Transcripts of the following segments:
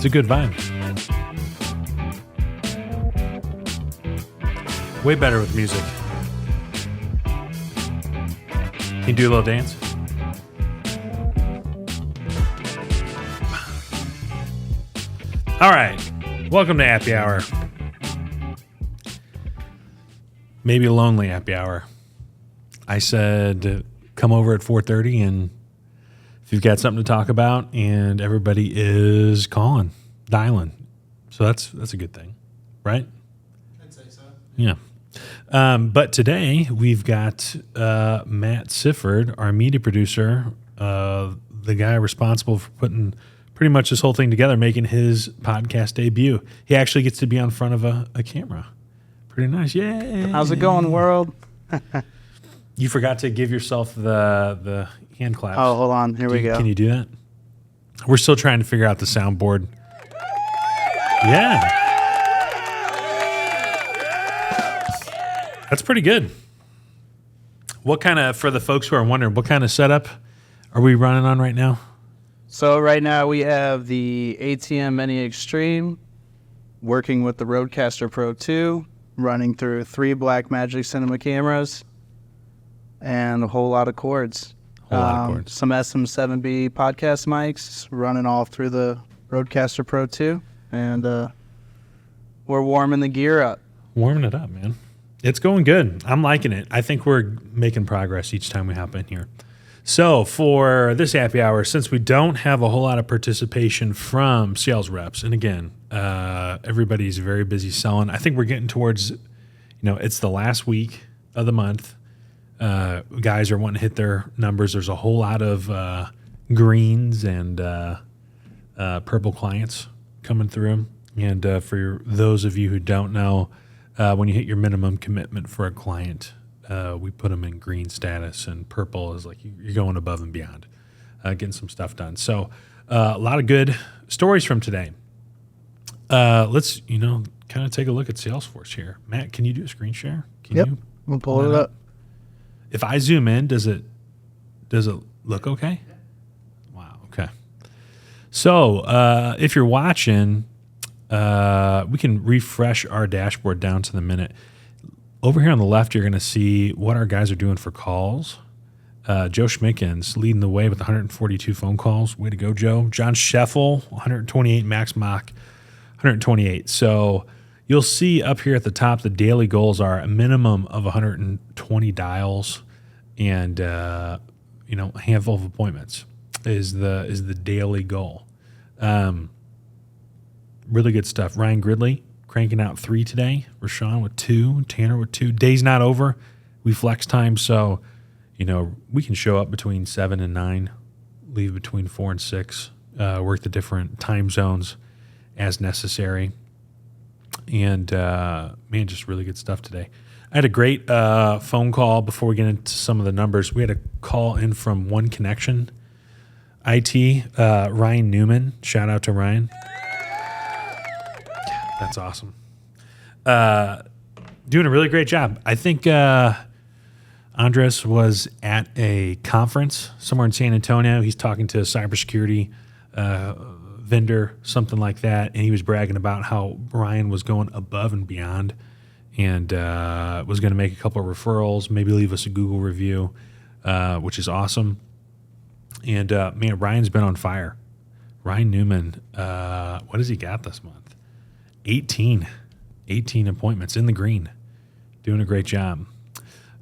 It's a good vibe. Way better with music. Can you do a little dance? All right. Welcome to Happy Hour. Maybe a lonely happy hour. I said come over at 4:30 and if you've got something to talk about, and everybody is calling, dialing. So that's a good thing, right? I'd say so. Yeah. But today we've got Matt Sifford, our media producer, the guy responsible for putting pretty much this whole thing together, making his podcast debut. He actually gets to be on front of a camera. Pretty nice. Yay. How's it going, world? You forgot to give yourself the hand claps. Oh, hold on. Here we go. Can you do that? We're still trying to figure out the soundboard. Yeah. That's pretty good. What kind of, for the folks who are wondering, what kind of setup are we running on right now? So right now we have the ATM Mini Extreme working with the Rodecaster Pro 2, running through 3 Blackmagic Cinema cameras and a whole lot of cords. Some SM7B podcast mics running all through the Rodecaster Pro 2, and we're warming the gear up. Warming it up, man. It's going good. I'm liking it. I think we're making progress each time we hop in here. So for this happy hour, since we don't have a whole lot of participation from sales reps, and again, everybody's very busy selling. I think we're getting towards, it's the last week of the month. Guys are wanting to hit their numbers. There's a whole lot of greens and purple clients coming through. And for those of you who don't know, when you hit your minimum commitment for a client, we put them in green status, and purple is like you're going above and beyond, getting some stuff done. So a lot of good stories from today. Let's, kind of take a look at Salesforce here. Matt, can you do a screen share? Yep, we'll pull it up. If I zoom in, does it look okay? Wow, okay. So if you're watching, we can refresh our dashboard down to the minute. Over here on the left, you're going to see what our guys are doing for calls. Joe Schmickens leading the way with 142 phone calls. Way to go, Joe. John Scheffel, 128. Max Mock, 128. So you'll see up here at the top, the daily goals are a minimum of 120 dials and a handful of appointments is the daily goal. Really good stuff. Ryan Gridley cranking out 3 today. Rashawn with 2. Tanner with 2. Day's not over. We flex time, so we can show up between 7 and 9, leave between 4 and 6, work the different time zones as necessary. And, just really good stuff today. I had a great phone call before we get into some of the numbers. We had a call in from One Connection IT, Ryan Newman. Shout out to Ryan. That's awesome. Doing a really great job. I think Andres was at a conference somewhere in San Antonio. He's talking to a cybersecurity vendor, something like that, and he was bragging about how Ryan was going above and beyond and was going to make a couple of referrals, maybe leave us a Google review, which is awesome. And, Ryan's been on fire. Ryan Newman, what has he got this month? 18 appointments in the green. Doing a great job.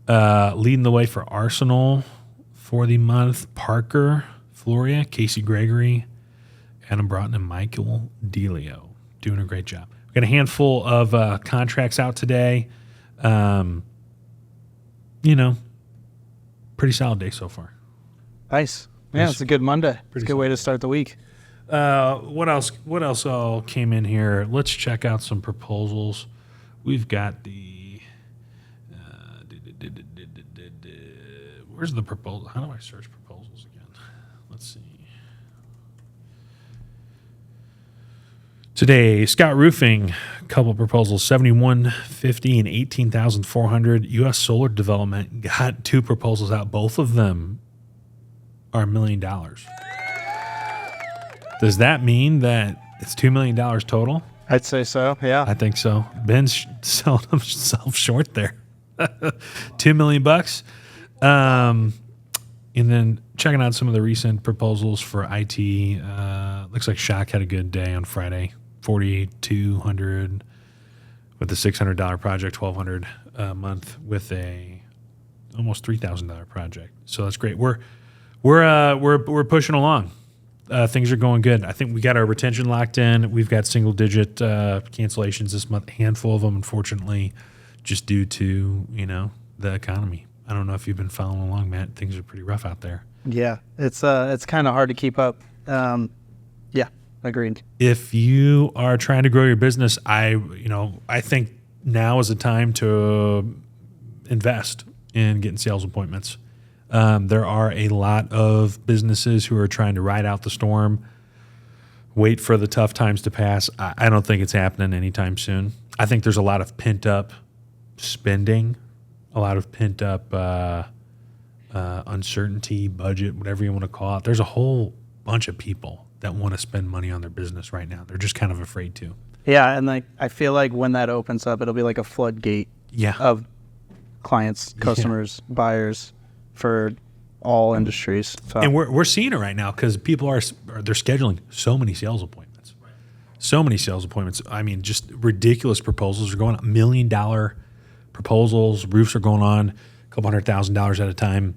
Leading the way for Arsenal for the month. Parker, Floria, Casey Gregory, Adam Broughton, and Michael Delio. Doing a great job. We've got a handful of contracts out today. Pretty solid day so far. Nice. Yeah, it's a good Monday. It's a good way to start the week. What else all came in here? Let's check out some proposals. We've got the where's the proposal? How do I search proposals again? Let's see. Today, Scott Roofing, couple proposals, 7150 and 18,400. U.S. Solar Development got 2 proposals out. Both of them are $1 million. Does that mean that It's $2 million total. I'd say so. Yeah. I think so. Ben's selling himself short there. $2 million bucks. And then checking out some of the recent proposals for IT. Looks like Shock had a good day on Friday. 4,200 with a $600 project, 1,200 a month with a almost $3,000 project. So that's great. We're pushing along. Things are going good. I think we got our retention locked in. We've got single digit cancellations this month. A handful of them, unfortunately, just due to the economy. I don't know if you've been following along, Matt. Things are pretty rough out there. Yeah, it's kind of hard to keep up. Yeah, agreed. If you are trying to grow your business, I think now is the time to invest in getting sales appointments. There are a lot of businesses who are trying to ride out the storm, wait for the tough times to pass. I don't think it's happening anytime soon. I think there's a lot of pent up spending, a lot of pent up uncertainty, budget, whatever you want to call it. There's a whole bunch of people that want to spend money on their business right now. They're just kind of afraid to. Yeah, and I feel like when that opens up, it'll be like a floodgate of clients, customers, buyers for all industries. So. And we're seeing it right now because people they're scheduling so many sales appointments. So many sales appointments. I mean, just ridiculous proposals are going on. $1 million proposals. Roofs are going on a couple $100,000 at a time.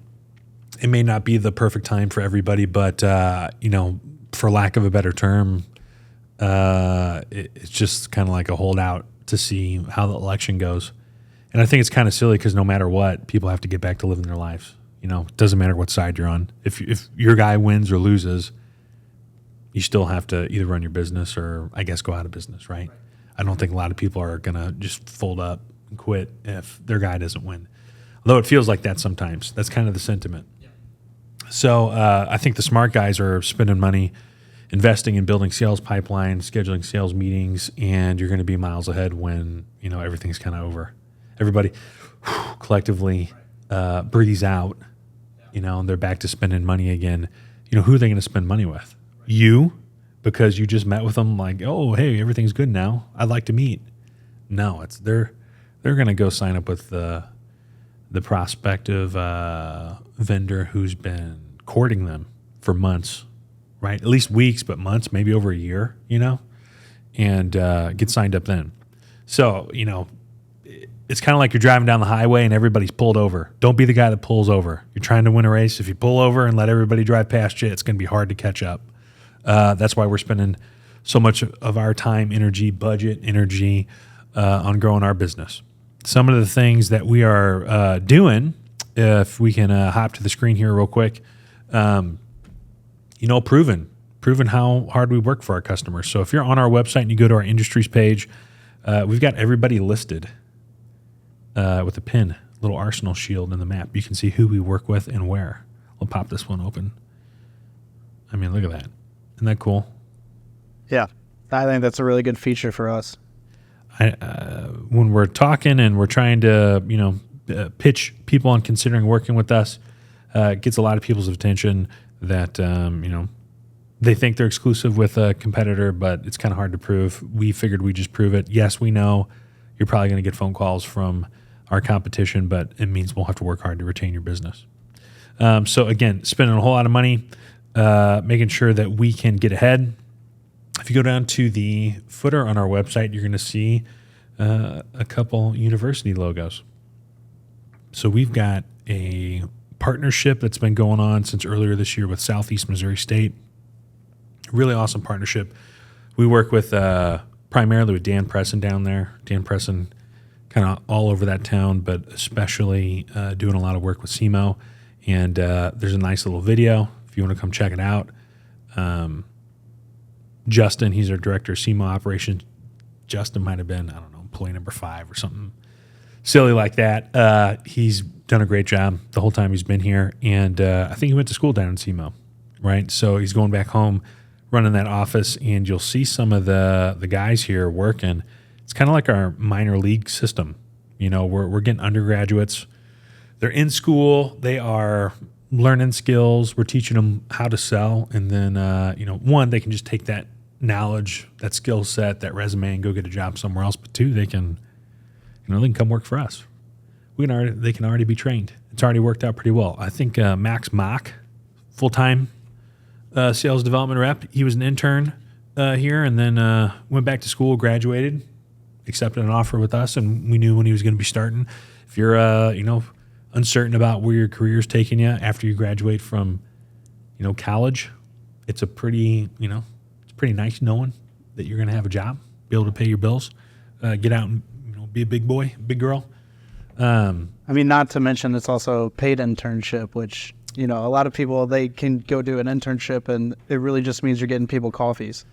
It may not be the perfect time for everybody, but for lack of a better term, it's just kind of like a holdout to see how the election goes. And I think it's kind of silly because no matter what, people have to get back to living their lives. It doesn't matter what side you're on. If your guy wins or loses, you still have to either run your business or, I guess, go out of business, right? I don't think a lot of people are going to just fold up and quit if their guy doesn't win. Although it feels like that sometimes. That's kind of the sentiment. Yeah. So I think the smart guys are spending money, investing in building sales pipelines, scheduling sales meetings, and you're going to be miles ahead when everything's kind of over. Everybody collectively breathes out, and they're back to spending money again. Who are they going to spend money with? You, because you just met with them like, oh, hey, everything's good now. I'd like to meet. No, they're going to go sign up with the prospective vendor who's been courting them for months, right? At least weeks, but months, maybe over a year, and get signed up then. So, it's kind of like you're driving down the highway and everybody's pulled over. Don't be the guy that pulls over. You're trying to win a race. If you pull over and let everybody drive past you, it's going to be hard to catch up. That's why we're spending so much of our time, budget energy on growing our business. Some of the things that we are doing, if we can hop to the screen here real quick, proven how hard we work for our customers. So if you're on our website and you go to our industries page, we've got everybody listed with a pin, little arsenal shield in the map. You can see who we work with and where. We'll pop this one open. I mean, look at that. Isn't that cool? Yeah, I think that's a really good feature for us. When we're talking and we're trying to, pitch people on considering working with us, it gets a lot of people's attention that, they think they're exclusive with a competitor, but it's kind of hard to prove. We figured we'd just prove it. Yes, we know you're probably going to get phone calls from our competition, but it means we'll have to work hard to retain your business. So again, spending a whole lot of money, making sure that we can get ahead. If you go down to the footer on our website, you're going to see a couple university logos. So we've got a partnership that's been going on since earlier this year with Southeast Missouri State. Really awesome partnership. We work with primarily with Dan Presson down there. Dan Presson kind of all over that town, but especially doing a lot of work with SEMO. And there's a nice little video if you want to come check it out. Justin, he's our director of SEMO operations. Justin might have been, I don't know, employee number 5 or something silly like that. He's done a great job the whole time he's been here. And I think he went to school down in SEMO, right? So he's going back home, running that office, and you'll see some of the guys here working. It's kind of like our minor league system. We're getting undergraduates. They're in school. They are learning skills. We're teaching them how to sell. And then, one, they can just take that knowledge, that skill set, that resume, and go get a job somewhere else. But two, they can come work for us. They can already be trained. It's already worked out pretty well. I think Max Mock, full-time sales development rep, he was an intern here, and then went back to school, graduated, accepted an offer with us, and we knew when he was going to be starting. If you're uncertain about where your career is taking you after you graduate from college, it's pretty nice knowing that you're going to have a job, be able to pay your bills, get out and be a big boy, big girl. Not to mention it's also paid internship, which a lot of people, they can go do an internship and it really just means you're getting people coffees.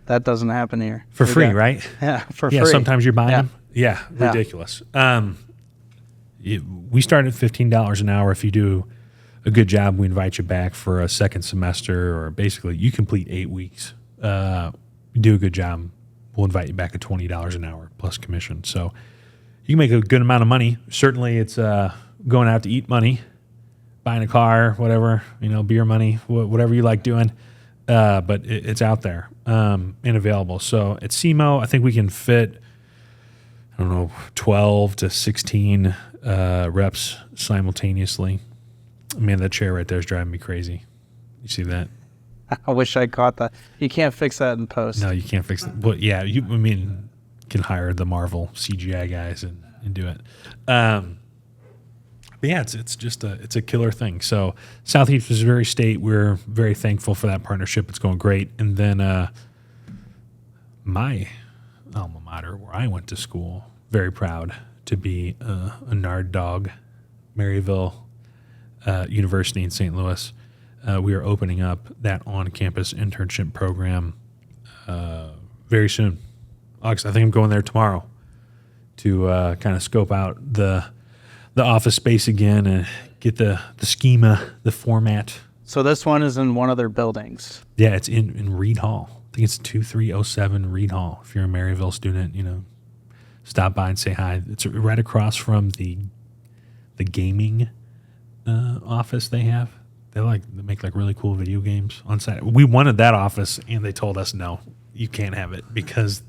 That doesn't happen here. For free, right? Yeah, for free. Yeah, sometimes you're buying them. Yeah, ridiculous. We start at $15 an hour. If you do a good job, we invite you back for a second semester, or basically you complete 8 weeks. You do a good job, we'll invite you back at $20 an hour plus commission. So you can make a good amount of money. Certainly it's going out to eat money, buying a car, whatever, beer money, whatever you like doing. But it's out there and available. So at SEMO, I think we can fit, 12 to 16 reps simultaneously. Man, that chair right there is driving me crazy. You see that? I wish I caught that. You can't fix that in post. No, you can't fix it. But yeah, you can hire the Marvel CGI guys and do it. But yeah, it's just a killer thing. So Southeast Missouri State, we're very thankful for that partnership. It's going great. And then my alma mater, where I went to school, very proud to be a Nard dog, Maryville University in St. Louis. We are opening up that on-campus internship program very soon. Alex, I think I'm going there tomorrow to kind of scope out the office space again and get the schema, the format. So this one is in one of their buildings. Yeah, it's in Reed Hall. I think it's 2307 Reed Hall. If you're a Maryville student, stop by and say hi. It's right across from the gaming office they have. They make really cool video games on site. We wanted that office, and they told us no, you can't have it because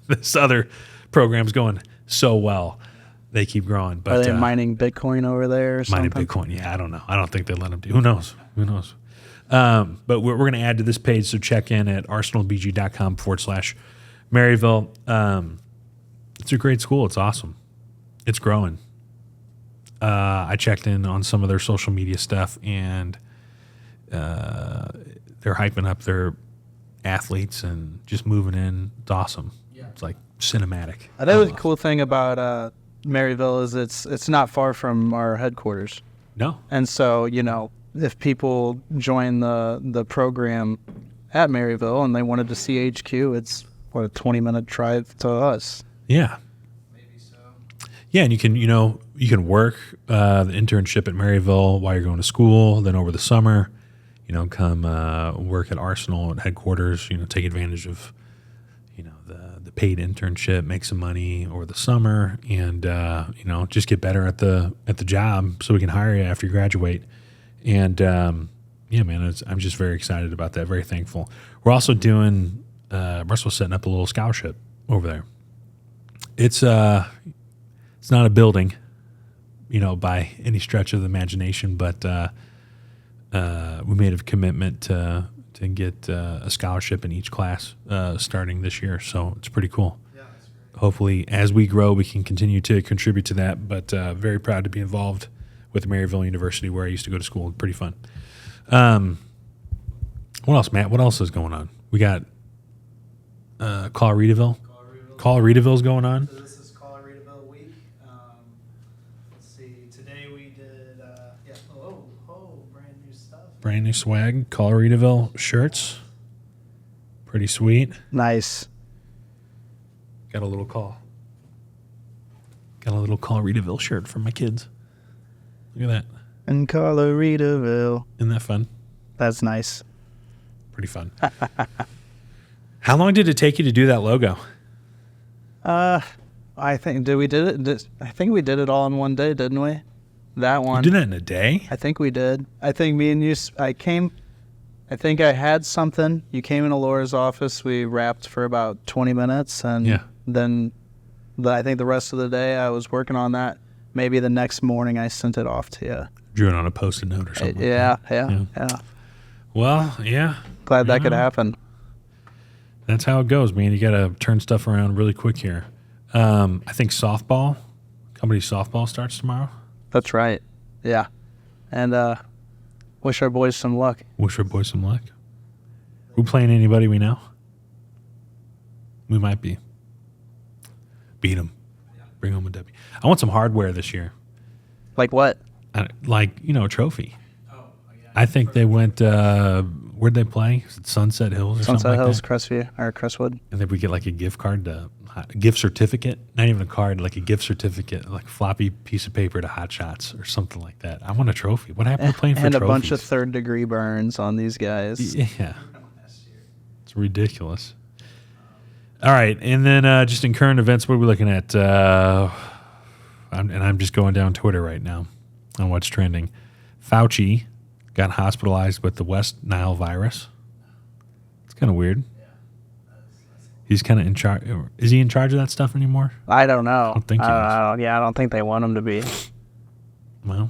this other program's going so well. They keep growing. But are they mining Bitcoin over there or something? Mining Bitcoin, yeah, I don't know. I don't think they let them do. Who knows? But we're going to add to this page, so check in at arsenalbg.com/Maryville. It's a great school. It's awesome. It's growing. I checked in on some of their social media stuff, and they're hyping up their athletes and just moving in. It's awesome. Yeah. It's like cinematic. I think the cool thing about Maryville is it's not far from our headquarters. No. And so, if people join the program at Maryville and they wanted to see HQ, it's a 20-minute drive to us. Yeah. Maybe so. Yeah, and you can work the internship at Maryville while you're going to school. Then over the summer, come work at Arsenal at headquarters. Take advantage of the paid internship, make some money over the summer, and just get better at the job so we can hire you after you graduate. And yeah, man, I'm just very excited about that. Very thankful. We're also setting up a little scholarship over there. It's not a building, by any stretch of the imagination, but we made a commitment to get a scholarship in each class starting this year. So it's pretty cool. Yeah, that's great. Hopefully, as we grow, we can continue to contribute to that. But very proud to be involved with Maryville University, where I used to go to school. Pretty fun. What else, Matt? What else is going on? We got Coloradoville. Coloradoville's going on. So this is Coloradoville week. Let's see. Today we did, brand new stuff. Brand new swag. Coloradoville shirts. Pretty sweet. Nice. Got a little Coloradoville shirt for my kids. Look at that. In Coloradoville. Isn't that fun? That's nice. Pretty fun. How long did it take you to do that logo? I think we did it. I think we did it all in one day, didn't we? That one. You did that in a day? I think we did. I think me and you. I came I think I had something. You came into Laura's office. We rapped for about 20 minutes, and then I think the rest of the day I was working on that. Maybe the next morning I sent it off to you. Drew it on a Post-it note or something. Yeah. Well, yeah. Glad that could happen. That's how it goes, man. You got to turn stuff around really quick here. I think company softball starts tomorrow. That's right. Yeah. And wish our boys some luck. We playing anybody we know? We might be. Beat them. Bring home a W. I want some hardware this year. Like what? A trophy. I think they went, where'd they play? Is it Sunset Hills or something like Hills, that? Crestview, or Crestwood. And then we get like a gift card a gift certificate. Not even a card, like a gift certificate, like a floppy piece of paper to Hot Shots or something like that. I want a trophy. What happened to playing for trophies? And a bunch of third-degree burns on these guys. Yeah. It's ridiculous. All right, and then just in current events, what are we looking at? I'm just going down Twitter right now on what's trending. Fauci got hospitalized with the West Nile virus. It's kind of weird. He's kind of in charge. Is he in charge of that stuff anymore? I don't know. I don't think he is. I don't think they want him to be. Well,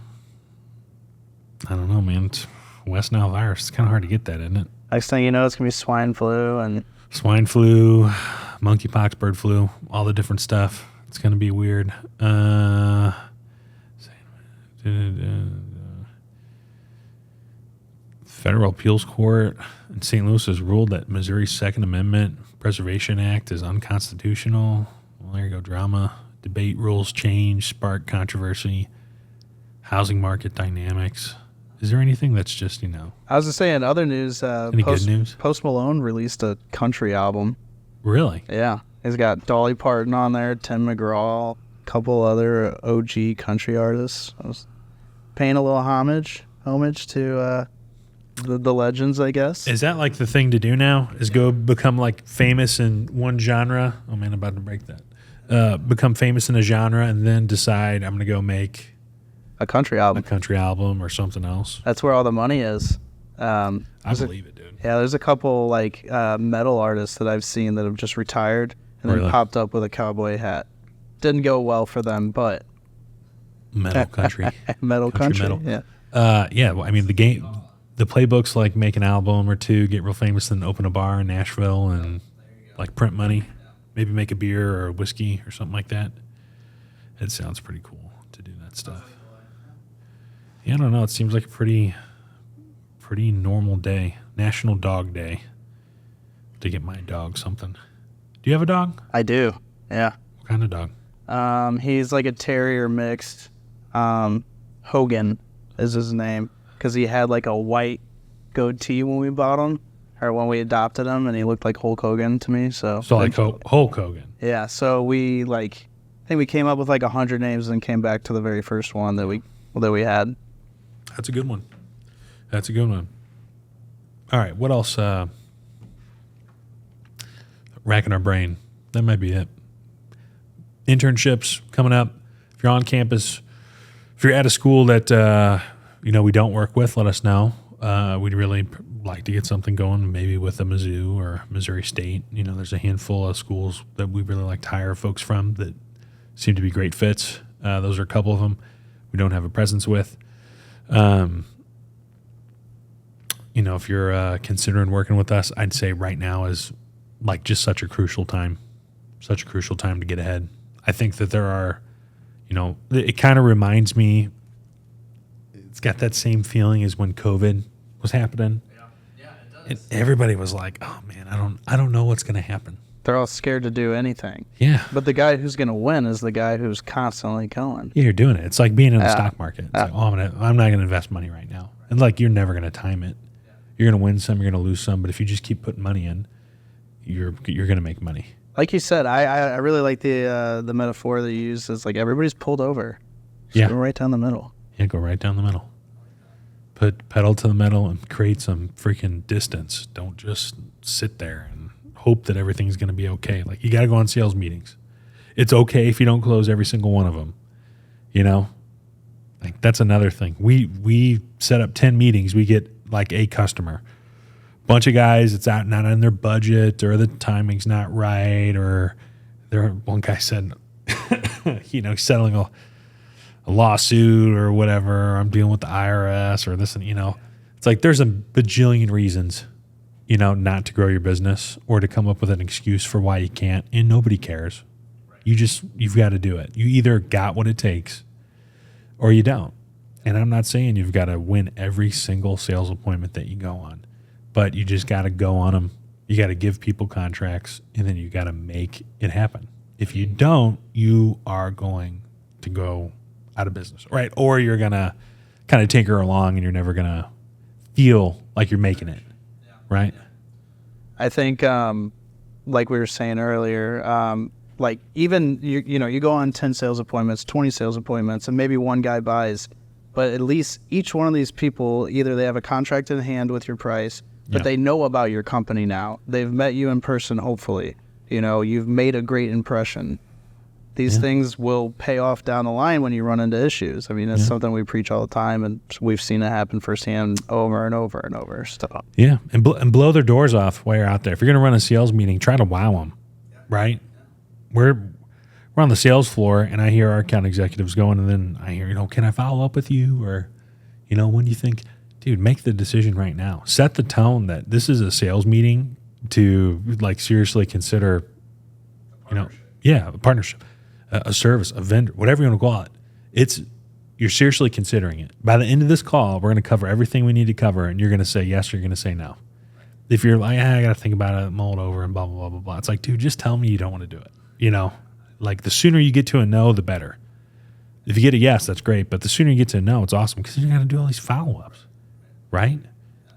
I don't know, man. It's West Nile virus. It's kind of hard to get that, isn't it? Next thing you know, it's going to be swine flu. Swine flu, monkeypox, bird flu, all the different stuff. It's going to be weird. Federal appeals court in St. Louis has ruled that Missouri's Second Amendment Preservation Act is unconstitutional. Well, there you go. Drama. Debate rules change, spark controversy. Housing market dynamics. Is there anything that's just, I was just saying, other news. Any good news? Post Malone released a country album. Really? Yeah. He's got Dolly Parton on there, Tim McGraw, a couple other OG country artists. I was paying a little homage to the legends, I guess. Is that like the thing to do now? Is go become like famous in one genre? Oh man, I'm about to break that. Become famous in a genre and then decide I'm going to go make a country album or something else. That's where all the money is. I believe it, dude. Yeah, there's a couple like metal artists that I've seen that have just retired and then popped up with a cowboy hat. Didn't go well for them, but metal country, country. Yeah. Well, I mean the playbook's like make an album or two, get real famous, then open a bar in Nashville and like print money, maybe make a beer or a whiskey or something like that. It sounds pretty cool to do that stuff. Yeah, I don't know. It seems like a pretty normal day. National Dog Day. To get my dog something. Do you have a dog? I do. Yeah. What kind of dog? He's like a terrier mixed. Hogan is his name because he had like a white goatee when we bought him or when we adopted him, and he looked like Hulk Hogan to me. So like Hulk Hogan. Yeah. So I think we came up with like 100 names and came back to the very first one that we had. That's a good one. All right, what else? Racking our brain. That might be it. Internships coming up. If you're on campus, if you're at a school that we don't work with, let us know. We'd really like to get something going, maybe with a Mizzou or Missouri State. There's a handful of schools that we really like to hire folks from that seem to be great fits. Those are a couple of them we don't have a presence with. If you're considering working with us, I'd say right now is like just such a crucial time to get ahead. I think that there are, it kind of reminds me, it's got that same feeling as when COVID was happening. Yeah, it does. And everybody was like, oh man, I don't know what's going to happen. They're all scared to do anything. Yeah. But the guy who's going to win is the guy who's constantly going. Yeah, you're doing it. It's like being in the stock market. It's like, I'm not going to invest money right now. And like, you're never going to time it. You're going to win some, you're going to lose some. But if you just keep putting money in, you're going to make money. Like you said, I really like the metaphor that you used. It's like everybody's pulled over. Just go right down the middle. Yeah, go right down the middle. Put pedal to the metal and create some freaking distance. Don't just sit there and hope that everything's going to be okay. Like, you got to go on sales meetings. It's okay if you don't close every single one of them. Like, that's another thing. We set up 10 meetings. We get like a customer. bunch of guys, it's out not on their budget, or the timing's not right, or one guy said, he's settling a lawsuit or whatever, or I'm dealing with the IRS or this, and it's like there's a bajillion reasons, not to grow your business or to come up with an excuse for why you can't, and nobody cares. You've got to do it. You either got what it takes or you don't. And I'm not saying you've got to win every single sales appointment that you go on, but you just got to go on them. You got to give people contracts, and then you got to make it happen. If you don't, you are going to go out of business, right? Or you're going to kind of tinker along and you're never going to feel like you're making it, right? I think, like we were saying earlier, like even, you go on 10 sales appointments, 20 sales appointments, and maybe one guy buys, but at least each one of these people, either they have a contract in hand with your price, but they know about your company now. They've met you in person, hopefully. You've made a great impression. These things will pay off down the line when you run into issues. I mean, it's something we preach all the time, and we've seen it happen firsthand over and over and over. So. Yeah, and blow their doors off while you're out there. If you're going to run a sales meeting, try to wow them, right? We're on the sales floor, and I hear our account executives going, and then I hear, can I follow up with you? Or, when do you think, dude, make the decision right now. Set the tone that this is a sales meeting to, like, seriously consider, a partnership, a service, a vendor, whatever you want to call it. You're seriously considering it. By the end of this call, we're going to cover everything we need to cover, and you're going to say yes or you're going to say no. If you're like, I got to think about it, mull it over, and blah, blah, blah, blah, blah. It's like, dude, just tell me you don't want to do it. Like the sooner you get to a no, the better. If you get a yes, that's great. But the sooner you get to a no, it's awesome because you're going to do all these follow-ups, right?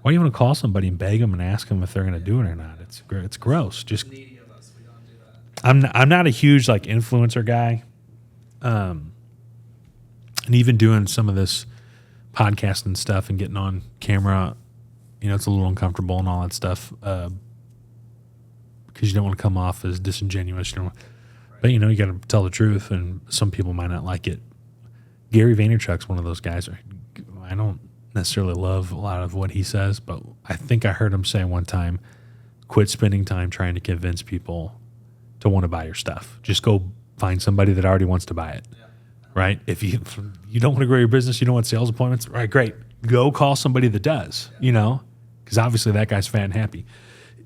Why do you want to call somebody and beg them and ask them if they're going to do it or not? It's gross. Just I'm not a huge like influencer guy, and even doing some of this podcasting stuff and getting on camera, it's a little uncomfortable and all that stuff because you don't want to come off as disingenuous. But you got to tell the truth, and some people might not like it. Gary Vaynerchuk's one of those guys. I don't necessarily love a lot of what he says, but I think I heard him say one time, quit spending time trying to convince people to want to buy your stuff. Just go find somebody that already wants to buy it, right? If you don't want to grow your business, you don't want sales appointments, right, great. Go call somebody that does, because obviously that guy's fat and happy.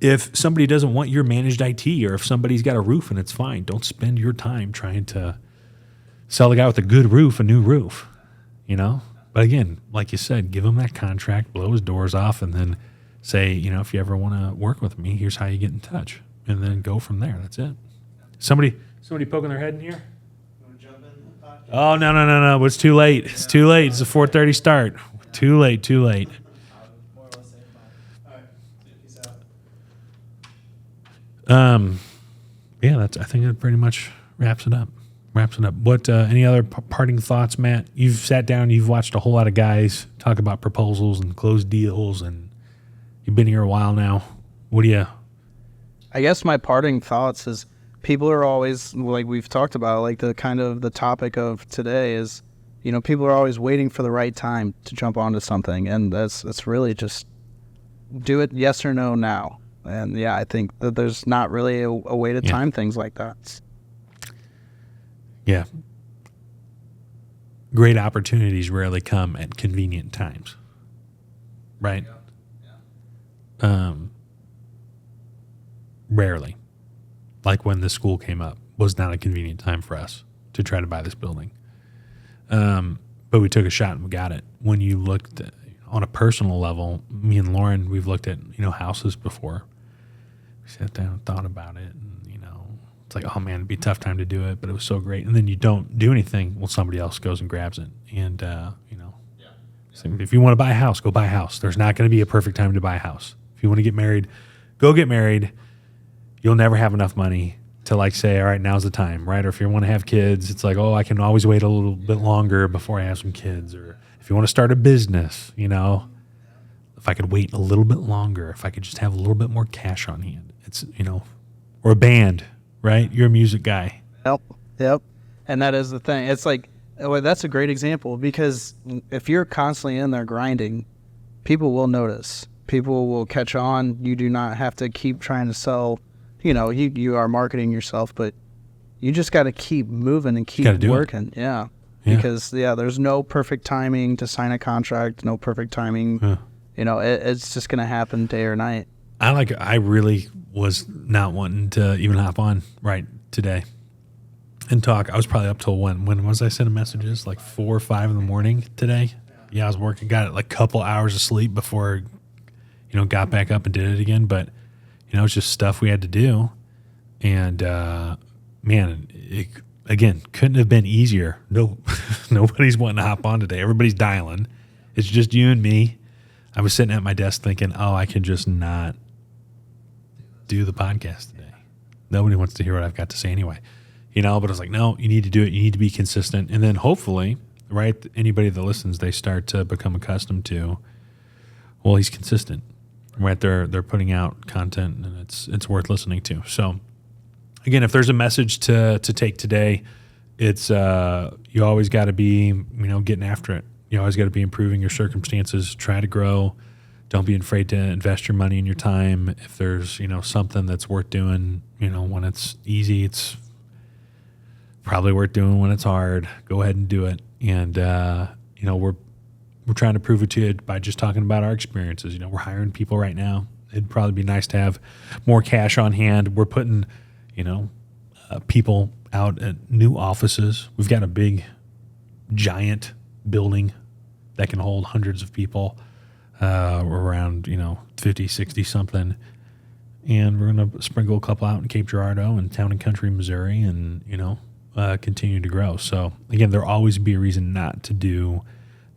If somebody doesn't want your managed IT, or if somebody's got a roof and it's fine, don't spend your time trying to sell the guy with a good roof a new roof, But again, like you said, give him that contract, blow his doors off, and then say, if you ever want to work with me, here's how you get in touch, and then go from there. That's it. Somebody poking their head in here? Oh, no. It's too late. It's too late. It's a 4:30 start. Too late. I think that pretty much wraps it up. What any other parting thoughts, Matt? You've sat down, you've watched a whole lot of guys talk about proposals and closed deals, and you've been here a while now. What do you? I guess my parting thoughts is people are always, like we've talked about, like the kind of the topic of today is, people are always waiting for the right time to jump onto something, and that's really just do it yes or no now. And I think that there's not really a way to time things like that. Yeah. Great opportunities rarely come at convenient times. Right? Rarely. Like when the school came up, was not a convenient time for us to try to buy this building. But we took a shot and we got it. When you looked at, on a personal level, me and Lauren, we've looked at, houses before. We sat down and thought about it, and it's like, oh man, it'd be a tough time to do it, but it was so great. And then you don't do anything, well, somebody else goes and grabs it. And so if you want to buy a house, go buy a house. There's not going to be a perfect time to buy a house. If you want to get married, go get married. You'll never have enough money to like say, all right, now's the time, right? Or if you want to have kids, it's like, oh, I can always wait a little bit longer before I have some kids. Or if you want to start a business, if I could wait a little bit longer, if I could just have a little bit more cash on hand, it's, or a band, right? You're a music guy. Yep. And that is the thing. It's like, that's a great example, because if you're constantly in there grinding, people will notice. People will catch on. You do not have to keep trying to sell. You are marketing yourself, but you just got to keep moving and keep working. Yeah. Because, there's no perfect timing to sign a contract, no perfect timing. It's just going to happen day or night. I really was not wanting to even hop on right today and talk. I was probably up till when was I sending messages? Like 4 or 5 in the morning today. Yeah, I was working, got like a couple hours of sleep before, got back up and did it again. But, it's just stuff we had to do. And, man, it, again, couldn't have been easier. No, nobody's wanting to hop on today. Everybody's dialing. It's just you and me. I was sitting at my desk thinking, I can just not do the podcast today. Nobody wants to hear what I've got to say anyway. But I was like, no, you need to do it. You need to be consistent. And then hopefully, right, anybody that listens, they start to become accustomed to, well, he's consistent. Right, they're putting out content, and it's worth listening to. So, again, if there's a message to take today, it's you always got to be getting after it. You always got to be improving your circumstances. Try to grow. Don't be afraid to invest your money and your time. If there's something that's worth doing, when it's easy, it's probably worth doing. When it's hard, go ahead and do it. And we're trying to prove it to you by just talking about our experiences. We're hiring people right now. It'd probably be nice to have more cash on hand. We're putting, people out at new offices. We've got a big, giant building that can hold hundreds of people, around, 50, 60 something. And we're going to sprinkle a couple out in Cape Girardeau and Town and Country, Missouri, and, continue to grow. So, again, there'll always be a reason not to do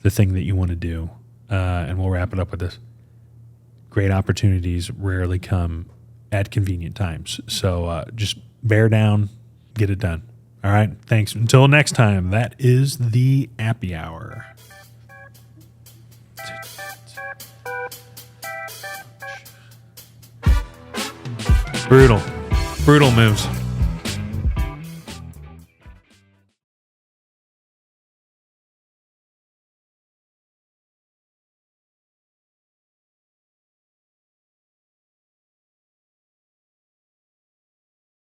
the thing that you want to do. And we'll wrap it up with this. Great opportunities rarely come at convenient times. So just bear down, get it done. All right. Thanks. Until next time, that is the Appy Hour. Brutal moves.